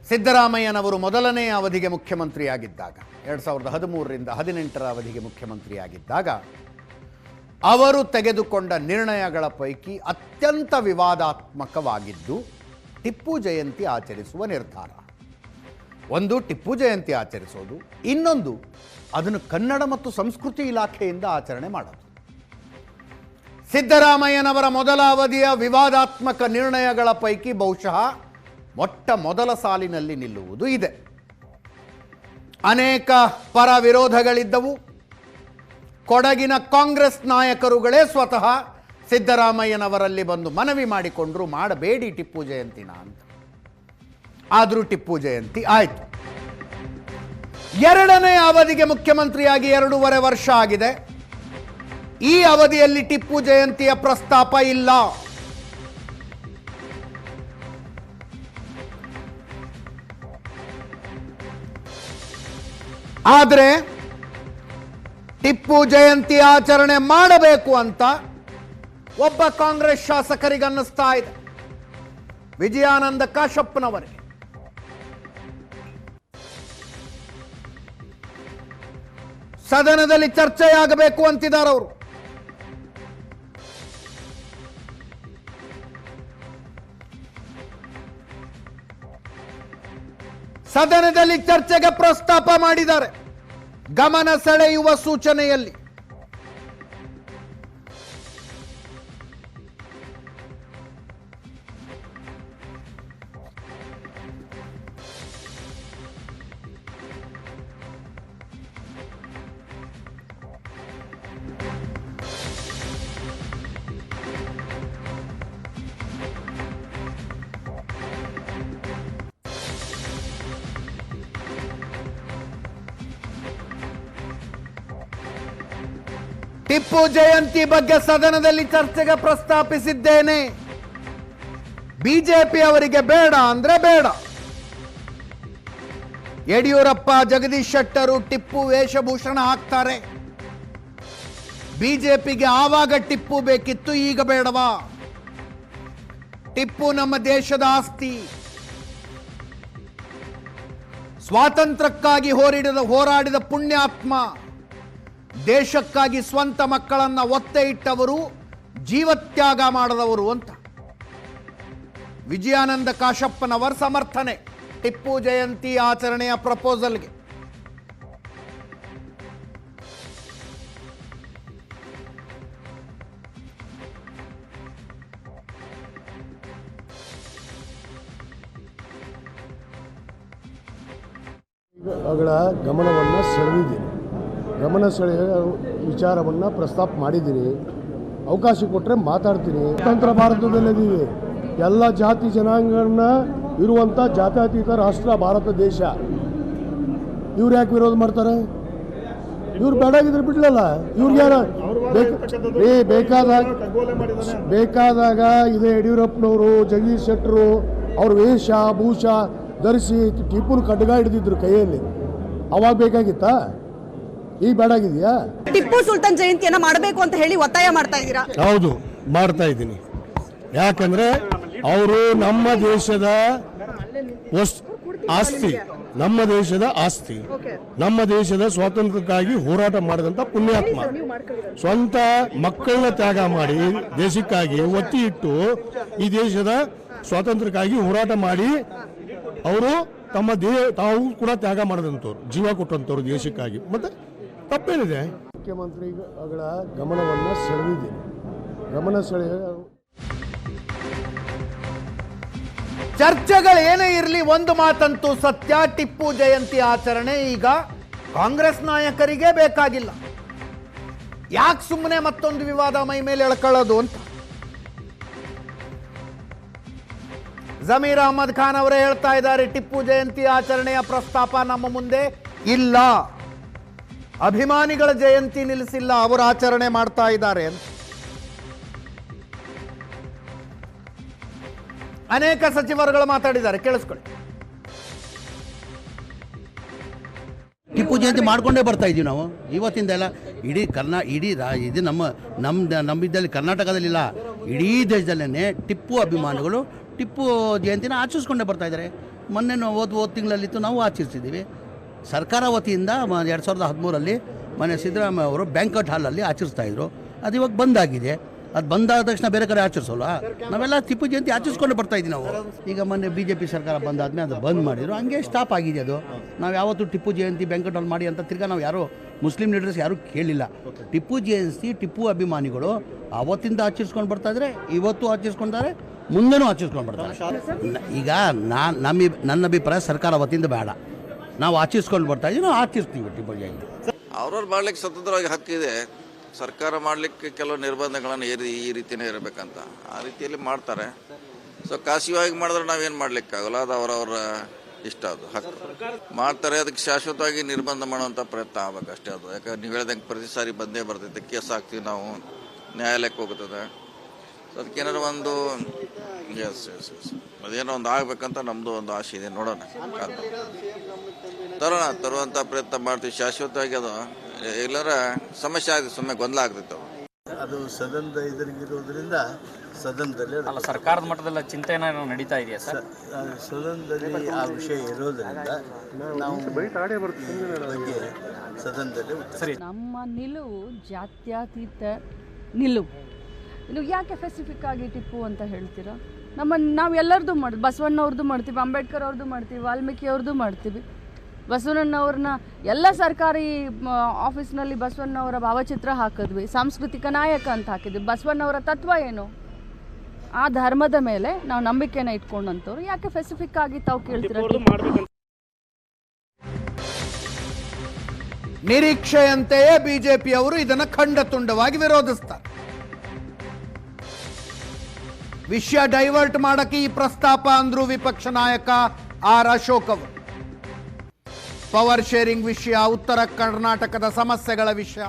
ಸಿದ್ದರಾಮಯ್ಯನವರು ಮೊದಲನೇ ಅವಧಿಗೆ ಮುಖ್ಯಮಂತ್ರಿಯಾಗಿದ್ದಾಗ 2013ರಿಂದ 18ರ ಅವಧಿಗೆ ಮುಖ್ಯಮಂತ್ರಿಯಾಗಿದ್ದಾಗ ಅವರು ತೆಗೆದುಕೊಂಡ ನಿರ್ಣಯಗಳ ಪೈಕಿ ಅತ್ಯಂತ ವಿವಾದಾತ್ಮಕವಾಗಿದ್ದು ಟಿಪ್ಪು ಜಯಂತಿ ಆಚರಿಸುವ ನಿರ್ಧಾರ. ಒಂದು ಟಿಪ್ಪು ಜಯಂತಿ ಆಚರಿಸೋದು, ಇನ್ನೊಂದು ಅದನ್ನು ಕನ್ನಡ ಮತ್ತು ಸಂಸ್ಕೃತಿ ಇಲಾಖೆಯಿಂದ ಆಚರಣೆ ಮಾಡೋದು. ಸಿದ್ದರಾಮಯ್ಯನವರ ಮೊದಲ ಅವಧಿಯ ವಿವಾದಾತ್ಮಕ ನಿರ್ಣಯಗಳ ಪೈಕಿ ಬಹುಶಃ ಮೊಟ್ಟ ಮೊದಲ ಸಾಲಿನಲ್ಲಿ ನಿಲ್ಲುವುದು ಇದೆ. ಅನೇಕ ಪರ ವಿರೋಧಗಳಿದ್ದವು. ಕೊಡಗಿನ ಕಾಂಗ್ರೆಸ್ ನಾಯಕರುಗಳೇ ಸ್ವತಃ ಸಿದ್ದರಾಮಯ್ಯನವರಲ್ಲಿ ಬಂದು ಮನವಿ ಮಾಡಿಕೊಂಡ್ರು, ಮಾಡಬೇಡಿ ಟಿಪ್ಪು ಜಯಂತಿನ ಅಂತ. ಆದರೂ ಟಿಪ್ಪು ಜಯಂತಿ ಆಯಿತು. ಎರಡನೇ ಅವಧಿಗೆ ಮುಖ್ಯಮಂತ್ರಿಯಾಗಿ 2.5 ವರ್ಷ ಆಗಿದೆ. ಈ ಅವಧಿಯಲ್ಲಿ ಟಿಪ್ಪು ಜಯಂತಿಯ ಪ್ರಸ್ತಾಪ ಇಲ್ಲ. ಆದರೆ ಟಿಪ್ಪು ಜಯಂತಿ ಆಚರಣೆ ಮಾಡಬೇಕು ಅಂತ ಒಬ್ಬ ಕಾಂಗ್ರೆಸ್ ಶಾಸಕರಿಗೆ ಅನ್ನಿಸ್ತಾ ಇದೆ, ವಿಜಯಾನಂದ ಕಾಶಪ್ಪನವರಿಗೆ. ಸದನದಲ್ಲಿ ಚರ್ಚೆಯಾಗಬೇಕು ಅಂತಿದ್ದಾರೆ ಅವರು. ಸದನದಲ್ಲಿ ಚರ್ಚೆಗೆ ಪ್ರಸ್ತಾಪ ಮಾಡಿದ್ದಾರೆ ಗಮನ ಸೆಳೆಯುವ ಸೂಚನೆಯಲ್ಲಿ. ಟಿಪ್ಪು ಜಯಂತಿ ಬಗ್ಗೆ ಸದನದಲ್ಲಿ ಚರ್ಚೆಗೆ ಪ್ರಸ್ತಾಪಿಸಿದ್ದೇನೆ. ಬಿಜೆಪಿ ಅವರಿಗೆ ಬೇಡ ಅಂದ್ರೆ ಬೇಡ. ಯಡಿಯೂರಪ್ಪ, ಜಗದೀಶ್ ಶೆಟ್ಟರು ಟಿಪ್ಪು ವೇಷಭೂಷಣ ಹಾಕ್ತಾರೆ. ಬಿಜೆಪಿಗೆ ಆವಾಗ ಟಿಪ್ಪು ಬೇಕಿತ್ತು, ಈಗ ಬೇಡವಾ? ಟಿಪ್ಪು ನಮ್ಮ ದೇಶದ ಆಸ್ತಿ. ಸ್ವಾತಂತ್ರ್ಯಕ್ಕಾಗಿ ಹೋರಾಡಿದ ಪುಣ್ಯಾತ್ಮ. ದೇಶಕ್ಕಾಗಿ ಸ್ವಂತ ಮಕ್ಕಳನ್ನ ಒತ್ತೆ ಇಟ್ಟವರು, ಜೀವತ್ಯಾಗ ಮಾಡದವರು ಅಂತ ವಿಜಯಾನಂದ ಕಾಶಪ್ಪನವರ ಸಮರ್ಥನೆ ಟಿಪ್ಪು ಜಯಂತಿ ಆಚರಣೆಯ ಪ್ರಪೋಸಲ್ಗೆ. ಅವುಗಳ ಗಮನವನ್ನು ಸೆಳೆದಿದ್ದೀನಿ. ಗಮನ ಸೆಳೆಯ ವಿಚಾರವನ್ನು ಪ್ರಸ್ತಾಪ ಮಾಡಿದ್ದೀನಿ. ಅವಕಾಶ ಕೊಟ್ಟರೆ ಮಾತಾಡ್ತೀನಿ. ಸ್ವತಂತ್ರ ಭಾರತದಲ್ಲಿದ್ದೀವಿ. ಎಲ್ಲ ಜಾತಿ ಜನಾಂಗಗಳನ್ನ ಇರುವಂಥ ಜಾತ್ಯತೀತ ರಾಷ್ಟ್ರ ಭಾರತ ದೇಶ. ಇವ್ರು ಯಾಕೆ ವಿರೋಧ ಮಾಡ್ತಾರೆ? ಇವ್ರು ಬೇಡಾಗಿದ್ರೆ ಬಿಡ್ಲಲ್ಲ. ಇವ್ರಿಗ್ಯಾರ ಬೇಕಾದಾಗ ಇದೇ ಯಡಿಯೂರಪ್ಪನವರು, ಜಗದೀಶ್ ಶೆಟ್ಟರು ಅವ್ರ ವೇಷ ಭೂಷ ಧರಿಸಿ ಟಿಪ್ಪುನ ಖಡ್ಗ ಹಿಡಿದಿದ್ರು ಕೈಯಲ್ಲಿ. ಅವಾಗ ಬೇಕಾಗಿತ್ತಾ? ಈಗ ಬೇಡಾಗಿದೆಯಾ? ಟಿಪ್ಪು ಸುಲ್ತಾನ್ ಜಯಂತಿಯನ್ನ ಮಾಡಬೇಕು ಅಂತ ಹೇಳಿ ಒತ್ತಾಯ ಮಾಡ್ತಾ ಇದ್ದೀರಾ? ಹೌದು, ಮಾಡ್ತಾ ಇದ್ದೀನಿ. ಯಾಕಂದ್ರೆ ಅವರು ನಮ್ಮ ದೇಶದ ಆಸ್ತಿ, ನಮ್ಮ ದೇಶದ ಆಸ್ತಿ, ನಮ್ಮ ದೇಶದ ಸ್ವಾತಂತ್ರ್ಯಕ್ಕಾಗಿ ಹೋರಾಟ ಮಾಡಿದಂತ ಪುಣ್ಯಾತ್ಮ. ಸ್ವಂತ ಮಕ್ಕಳನ್ನ ತ್ಯಾಗ ಮಾಡಿ ದೇಶಕ್ಕಾಗಿ ಒತ್ತಿ ಇಟ್ಟು ಈ ದೇಶದ ಸ್ವಾತಂತ್ರ್ಯಕ್ಕಾಗಿ ಹೋರಾಟ ಮಾಡಿ ಅವರು ತಾವು ಕೂಡ ತ್ಯಾಗ ಮಾಡಿದಂಥವ್ರು, ಜೀವ ಕೊಟ್ಟಂಥವ್ರು ದೇಶಕ್ಕಾಗಿ. ಮತ್ತೆ ತಪ್ಪೇನಿದೆ? ಮುಖ್ಯಮಂತ್ರಿಗಳ ಗಮನವನ್ನು ಸೆಳೆದಿದ್ದೀನಿ. ಗಮನ ಸೆಳೆಯ ಚರ್ಚೆಗಳು ಏನೇ ಇರಲಿ, ಒಂದು ಮಾತಂತೂ ಸತ್ಯ, ಟಿಪ್ಪು ಜಯಂತಿ ಆಚರಣೆ ಈಗ ಕಾಂಗ್ರೆಸ್ ನಾಯಕರಿಗೆ ಬೇಕಾಗಿಲ್ಲ. ಯಾಕೆ ಸುಮ್ಮನೆ ಮತ್ತೊಂದು ವಿವಾದ ಮೈ ಮೇಲೆ ಎಳ್ಕೊಳ್ಳೋದು ಅಂತ ಜಮೀರ್ ಅಹಮದ್ ಖಾನ್ ಅವರೇ ಹೇಳ್ತಾ ಇದ್ದಾರೆ. ಟಿಪ್ಪು ಜಯಂತಿ ಆಚರಣೆಯ ಪ್ರಸ್ತಾಪ ನಮ್ಮ ಮುಂದೆ ಇಲ್ಲ. ಅಭಿಮಾನಿಗಳ ಜಯಂತಿ ನಿಲ್ಲಿಸಿಲ್ಲ, ಅವರು ಆಚರಣೆ ಮಾಡ್ತಾ ಇದ್ದಾರೆ ಅಂತ. ಅನೇಕ ಸಚಿವರುಗಳು ಮಾತಾಡಿದ್ದಾರೆ, ಕೇಳಿಸ್ಕೊಳ್ಳಿ. ಟಿಪ್ಪು ಜಯಂತಿ ಮಾಡ್ಕೊಂಡೇ ಬರ್ತಾ ಇದ್ದೀವಿ ನಾವು ಇವತ್ತಿಂದ ಎಲ್ಲ. ಇಡೀ ಇದು ನಮ್ಮಿದ್ದಲ್ಲಿ ಕರ್ನಾಟಕದಲ್ಲಿಲ್ಲ, ಇಡೀ ದೇಶದಲ್ಲೇ ಟಿಪ್ಪು ಅಭಿಮಾನಿಗಳು ಟಿಪ್ಪು ಜಯಂತಿನ ಆಚರಿಸ್ಕೊಂಡೇ ಬರ್ತಾ ಇದ್ದಾರೆ. ಮೊನ್ನೆ ಹೋದ ತಿಂಗಳಲ್ಲಿತ್ತು, ನಾವು ಆಚರಿಸಿದ್ದೀವಿ. ಸರ್ಕಾರ ವತಿಯಿಂದ 2013 ಮೊನ್ನೆ ಸಿದ್ದರಾಮಯ್ಯ ಅವರು ಬ್ಯಾಂಕ್ವೆಟ್ ಹಾಲಲ್ಲಿ ಆಚರಿಸ್ತಾಯಿದ್ರು. ಅದು ಇವಾಗ ಬಂದಾಗಿದೆ. ಅದು ಬಂದಾದ ತಕ್ಷಣ ಬೇರೆ ಕಡೆ ಆಚರಿಸೋಲ್ಲ. ನಾವೆಲ್ಲ ಟಿಪ್ಪು ಜಯಂತಿ ಆಚರಿಸ್ಕೊಂಡು ಬರ್ತಾ ಇದ್ದೀವಿ ನಾವು. ಈಗ ಮೊನ್ನೆ BJP ಸರ್ಕಾರ ಬಂದಾದ್ಮೇಲೆ ಅದು ಬಂದ್ ಮಾಡಿದ್ರು, ಹಂಗೆ ಸ್ಟಾಪ್ ಆಗಿದೆ ಅದು. ನಾವು ಯಾವತ್ತೂ ಟಿಪ್ಪು ಜಯಂತಿ ಬ್ಯಾಂಕ್ವೆಟ್ ಹಾಲ್ ಮಾಡಿ ಅಂತ ತಿರ್ಗಾ ನಾವು ಯಾರು ಮುಸ್ಲಿಂ ಲೀಡರ್ಸ್ ಯಾರೂ ಕೇಳಿಲ್ಲ. ಟಿಪ್ಪು ಜಯಂತಿ ಟಿಪ್ಪು ಅಭಿಮಾನಿಗಳು ಆವತ್ತಿಂದ ಆಚರಿಸ್ಕೊಂಡು ಬರ್ತಾ ಇದ್ದಾರೆ, ಇವತ್ತು ಆಚರಿಸ್ಕೊಂತಾರೆ, ಮುಂದೆನೂ ಆಚರಿಸ್ಕೊಂಡು ಬರ್ತಾರೆ. ಈಗ ನನ್ನ ಅಭಿಪ್ರಾಯ ಸರ್ಕಾರ ವತಿಯಿಂದ ಬೇಡ, ನಾವು ಆಚರಿಸ್ಕೊಂಡು ಬರ್ತಾ ಇದ್ದೀವಿ, ನಾವು ಆಚರಿಸ್ತೀವಿ ಟಿಪ್ಪು ಜಯಂತಿ. ಅವ್ರವ್ರು ಮಾಡ್ಲಿಕ್ಕೆ ಸ್ವತಂತ್ರವಾಗಿ ಹಕ್ಕಿದೆ. ಸರ್ಕಾರ ಮಾಡಲಿಕ್ಕೆ ಕೆಲವು ನಿರ್ಬಂಧಗಳನ್ನು ಈ ರೀತಿಯೇ ಇರಬೇಕಂತ ಆ ರೀತಿಯಲ್ಲಿ ಮಾಡ್ತಾರೆ. ಸೊ ಖಾಸಗಿಯಾಗಿ ಮಾಡಿದ್ರೆ ನಾವೇನು ಮಾಡಲಿಕ್ಕಾಗಲ್ಲ, ಅದು ಅವರವರ ಇಷ್ಟ, ಅದು ಹಕ್ಕು ಮಾಡ್ತಾರೆ. ಅದಕ್ಕೆ ಶಾಶ್ವತವಾಗಿ ನಿರ್ಬಂಧ ಮಾಡುವಂಥ ಪ್ರಯತ್ನ ಆಗಬೇಕಷ್ಟೇ. ಅದು ಯಾಕಂದ್ರೆ ನೀವು ಹೇಳ್ದಂಗೆ ಪ್ರತಿ ಸಾರಿ ಬಂದೇ ಬರ್ತೈತೆ, ಕೇಸ್ ಹಾಕ್ತೀವಿ ನಾವು, ನ್ಯಾಯಾಲಯಕ್ಕೆ ಹೋಗ್ತದೆ. ಸೊ ಅದಕ್ಕೇನಾದ್ರು ಒಂದು ಅದೇನೋ ಒಂದು ಆಗ್ಬೇಕಂತ ನಮ್ಮದು ಒಂದು ಆಸೆ ಇದೆ. ನೋಡೋಣ, ತರುವಂಥ ಪ್ರಯತ್ನ ಮಾಡ್ತೀವಿ ಶಾಶ್ವತವಾಗಿ. ಅದು ಎಲ್ಲರ ಸಮಸ್ಯೆ ಆಗಿದೆ, ಸುಮ್ಮನೆ ಗೊಂದಲ ಆಗ್ತಿತ್ತು. ಅದು ಸದನದ ಎದುರಿಗಿರೋದ್ರಿಂದ ಸದನದಲ್ಲಿ ಅಲ್ಲ, ಸರ್ಕಾರದ ಮಟ್ಟದಲ್ಲಿ ಚಿಂತನೆ ನಡೀತಾ ಇದೆಯಾ ಸರ್? ಸದನದಲ್ಲಿ ಆ ವಿಷಯ ಇರೋದ್ರಿಂದ ನಾವು ಬಗ್ಗೆ ಸದನದಲ್ಲಿ ಸರಿ. ನಮ್ಮ ನಿಲುವು ಜಾತ್ಯತೀತ ನಿಲುವು. ನೀವು ಯಾಕೆ ಸ್ಪೆಸಿಫಿಕ್ ಆಗಿ ಟಿಪ್ಪು ಅಂತ ಹೇಳ್ತೀರಾ? ನಾವು ಎಲ್ಲರದ್ದು ಮಾಡ್ತೀವಿ, ಬಸವಣ್ಣವ್ರದ್ದು ಮಾಡ್ತೀವಿ, ಅಂಬೇಡ್ಕರ್ ಅವ್ರದ್ದು ಮಾಡ್ತೀವಿ, ವಾಲ್ಮೀಕಿ ಅವ್ರದ್ದು ಮಾಡ್ತೀವಿ. ಬಸವಣ್ಣವ್ರನ್ನ ಎಲ್ಲ ಸರ್ಕಾರಿ ಆಫೀಸ್ನಲ್ಲಿ ಬಸವಣ್ಣವರ ಭಾವಚಿತ್ರ ಹಾಕಿದ್ವಿ, ಸಾಂಸ್ಕೃತಿಕ ನಾಯಕ ಅಂತ ಹಾಕಿದ್ವಿ. ಬಸವಣ್ಣವರ ತತ್ವ ಏನು? ಆ ಧರ್ಮದ ಮೇಲೆ ನಾವು ನಂಬಿಕೆನ ಇಟ್ಕೊಂಡಂಥವ್ರು ಯಾಕೆ ಸ್ಪೆಸಿಫಿಕ್ ಆಗಿ ತಾವು ಕೇಳ್ತೀರಾ? ನಿರೀಕ್ಷೆಯಂತೆಯೇ ಬಿಜೆಪಿಯವರು ಇದನ್ನು ಖಂಡತುಂಡವಾಗಿ ವಿರೋಧಿಸ್ತಾರೆ. ವಿಷಯ ಡೈವರ್ಟ್ ಮಾಡಕ್ಕೆ ಈ ಪ್ರಸ್ತಾಪ ಅಂದ್ರು ವಿಪಕ್ಷ ನಾಯಕ ಆರ್ ಅಶೋಕ್ ಅವರು. ಪವರ್ ಶೇರಿಂಗ್ ವಿಷಯ, ಉತ್ತರ ಕರ್ನಾಟಕದ ಸಮಸ್ಯೆಗಳ ವಿಷಯ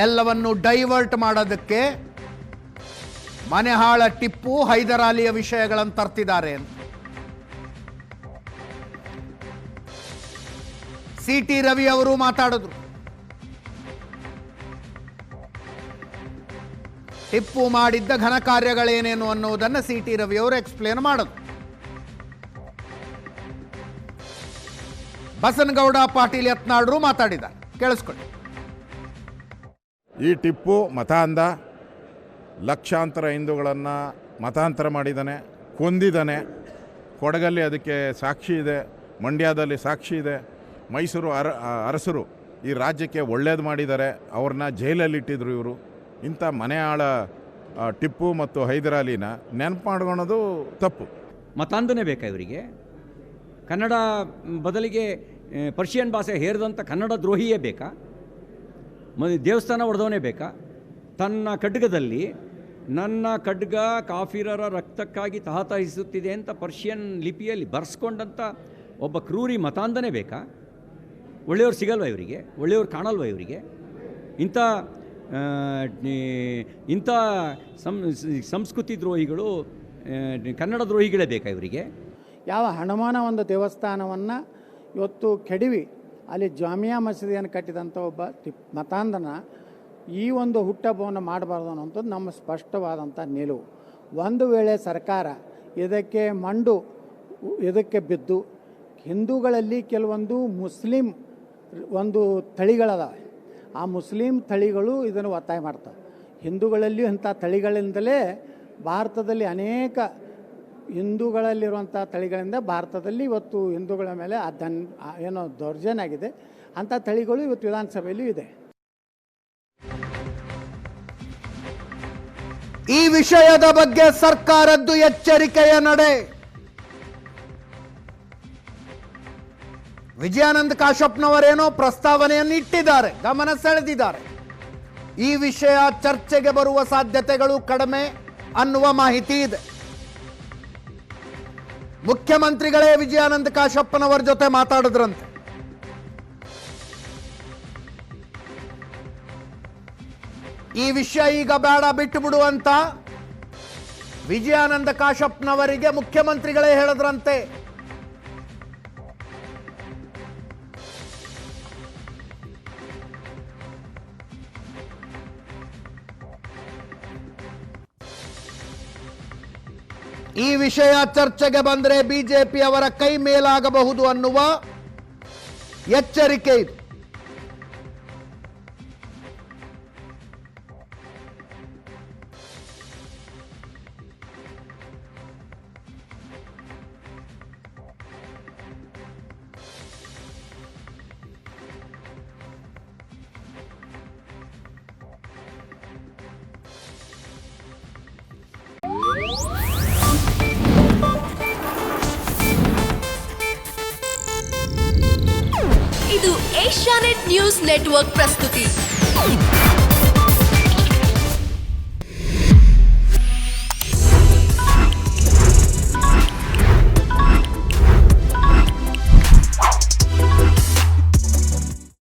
ಎಲ್ಲವನ್ನು ಡೈವರ್ಟ್ ಮಾಡೋದಕ್ಕೆ ಮನೆಹಾಳ ಟಿಪ್ಪು, ಹೈದರಾಲಿಯ ವಿಷಯಗಳನ್ನು ತರ್ತಿದ್ದಾರೆ ಅಂತ CT ರವಿ ಅವರು ಮಾತಾಡಿದ್ರು. ಟಿಪ್ಪು ಮಾಡಿದ್ದ ಘನ ಕಾರ್ಯಗಳೇನೇನು ಅನ್ನೋದನ್ನು CT ರವಿ ಅವರು ಎಕ್ಸ್ಪ್ಲೇನ್ ಮಾಡಿದ್ರು. ಬಸನಗೌಡ ಪಾಟೀಲ್ ಯತ್ನಾಳ್ರು ಮಾತಾಡಿದ್ದಾರೆ, ಕೇಳಿಸ್ಕೊಳ್ಳಿ. ಈ ಟಿಪ್ಪು ಮತ ಅಂದ, ಲಕ್ಷಾಂತರ ಹಿಂದೂಗಳನ್ನು ಮತಾಂತರ ಮಾಡಿದ್ದಾನೆ, ಕೊಂದಿದ್ದಾನೆ. ಕೊಡಗಲ್ಲಿ ಅದಕ್ಕೆ ಸಾಕ್ಷಿ ಇದೆ, ಮಂಡ್ಯದಲ್ಲಿ ಸಾಕ್ಷಿ ಇದೆ. ಮೈಸೂರು ಅರಸರು ಈ ರಾಜ್ಯಕ್ಕೆ ಒಳ್ಳೇದು ಮಾಡಿದ್ದಾರೆ, ಅವ್ರನ್ನ ಜೈಲಲ್ಲಿಟ್ಟಿದ್ರು ಇವರು. ಇಂಥ ಮನೆಯಾಳ ಟಿಪ್ಪು ಮತ್ತು ಹೈದರಾಲಿನ ನೆನಪು ಮಾಡ್ಕೊಳೋದು ತಪ್ಪು. ಮತಾಂಧನೇ ಬೇಕಾ ಇವರಿಗೆ? ಕನ್ನಡ ಬದಲಿಗೆ ಪರ್ಷಿಯನ್ ಭಾಷೆ ಹೇರಿದಂಥ ಕನ್ನಡ ದ್ರೋಹಿಯೇ ಬೇಕಾ? ದೇವಸ್ಥಾನ ಹೊಡೆದವನೇ ಬೇಕಾ? ತನ್ನ ಖಡ್ಗದಲ್ಲಿ ನನ್ನ ಖಡ್ಗ ಕಾಫಿರರ ರಕ್ತಕ್ಕಾಗಿ ತಹತಹಿಸುತ್ತಿದೆ ಅಂತ ಪರ್ಷಿಯನ್ ಲಿಪಿಯಲ್ಲಿ ಬರೆಸ್ಕೊಂಡಂಥ ಒಬ್ಬ ಕ್ರೂರಿ ಮತಾಂಧನೇ ಬೇಕಾ? ಒಳ್ಳೆಯವ್ರು ಸಿಗಲ್ವ ಇವರಿಗೆ? ಒಳ್ಳೆಯವ್ರು ಕಾಣಲ್ವ ಇವರಿಗೆ? ಇಂಥ ಸಂಸ್ಕೃತಿ ದ್ರೋಹಿಗಳು, ಕನ್ನಡ ದ್ರೋಹಿಗಳೇ ಬೇಕಾ ಇವರಿಗೆ? ಯಾವ ಹನುಮಾನ ಒಂದು ದೇವಸ್ಥಾನವನ್ನು ಇವತ್ತು ಕೆಡವಿ ಅಲ್ಲಿ ಜಾಮಿಯಾ ಮಸೀದಿಯನ್ನು ಕಟ್ಟಿದಂಥ ಒಬ್ಬ ಮತಾಂಧನ ಈ ಒಂದು ಹುಟ್ಟಹಬ್ಬವನ್ನು ಮಾಡಬಾರ್ದು ಅನ್ನೋಂಥದ್ದು ನಮ್ಮ ಸ್ಪಷ್ಟವಾದಂಥ ನಿಲುವು. ಒಂದು ವೇಳೆ ಸರ್ಕಾರ ಇದಕ್ಕೆ ಬಿದ್ದು ಹಿಂದೂಗಳಲ್ಲಿ ಕೆಲವೊಂದು ಮುಸ್ಲಿಂ ಒಂದು ತಳಿಗಳದಾವೆ, ಆ ಮುಸ್ಲಿಂ ತಳಿಗಳು ಇದನ್ನು ಒತ್ತಾಯ ಮಾಡ್ತವೆ. ಹಿಂದೂಗಳಲ್ಲಿಯೂ ಇಂಥ ತಳಿಗಳಿಂದಲೇ ಭಾರತದಲ್ಲಿ ಅನೇಕ ಹಿಂದೂಗಳಲ್ಲಿರುವಂಥ ತಳಿಗಳಿಂದ ಭಾರತದಲ್ಲಿ ಇವತ್ತು ಹಿಂದೂಗಳ ಮೇಲೆ ಏನೋ ದೌರ್ಜನ್ಯ ಆಗಿದೆ. ಅಂಥ ತಳಿಗಳು ಇವತ್ತು ವಿಧಾನಸಭೆಯಲ್ಲೂ ಇದೆ. ಈ ವಿಷಯದ ಬಗ್ಗೆ ಸರ್ಕಾರದ್ದು ಎಚ್ಚರಿಕೆಯ ನಡೆ. ವಿಜಯಾನಂದ ಕಾಶಪ್ಪನವರೇನೋ ಪ್ರಸ್ತಾವನೆಯನ್ನು ಇಟ್ಟಿದ್ದಾರೆ, ಗಮನ ಸೆಳೆದಿದ್ದಾರೆ. ಈ ವಿಷಯ ಚರ್ಚೆಗೆ ಬರುವ ಸಾಧ್ಯತೆಗಳು ಕಡಿಮೆ ಅನ್ನುವ ಮಾಹಿತಿ ಇದೆ. ಮುಖ್ಯಮಂತ್ರಿಗಳೇ ವಿಜಯಾನಂದ ಕಾಶಪ್ಪನವರ ಜೊತೆ ಮಾತಾಡಿದ್ರಂತೆ. ಈ ವಿಷಯ ಈಗ ಬೇಡ, ಬಿಟ್ಟು ಬಿಡುವಂತ ವಿಜಯಾನಂದ ಕಾಶಪ್ಪನವರಿಗೆ ಮುಖ್ಯಮಂತ್ರಿಗಳೇ ಹೇಳಿದ್ರಂತೆ. ಈ ವಿಷಯ ಚರ್ಚೆಗೆ ಬಂದರೆ ಬಿಜೆಪಿ ಅವರ ಕೈ ಮೇಲಾಗಬಹುದು ಅನ್ನುವ ಎಚ್ಚರಿಕೆ ಇದು. ಇದು ಏಷ್ಯಾನೆಟ್ ನ್ಯೂಸ್ ನೆಟ್ವರ್ಕ್ ಪ್ರಸ್ತುತಿ.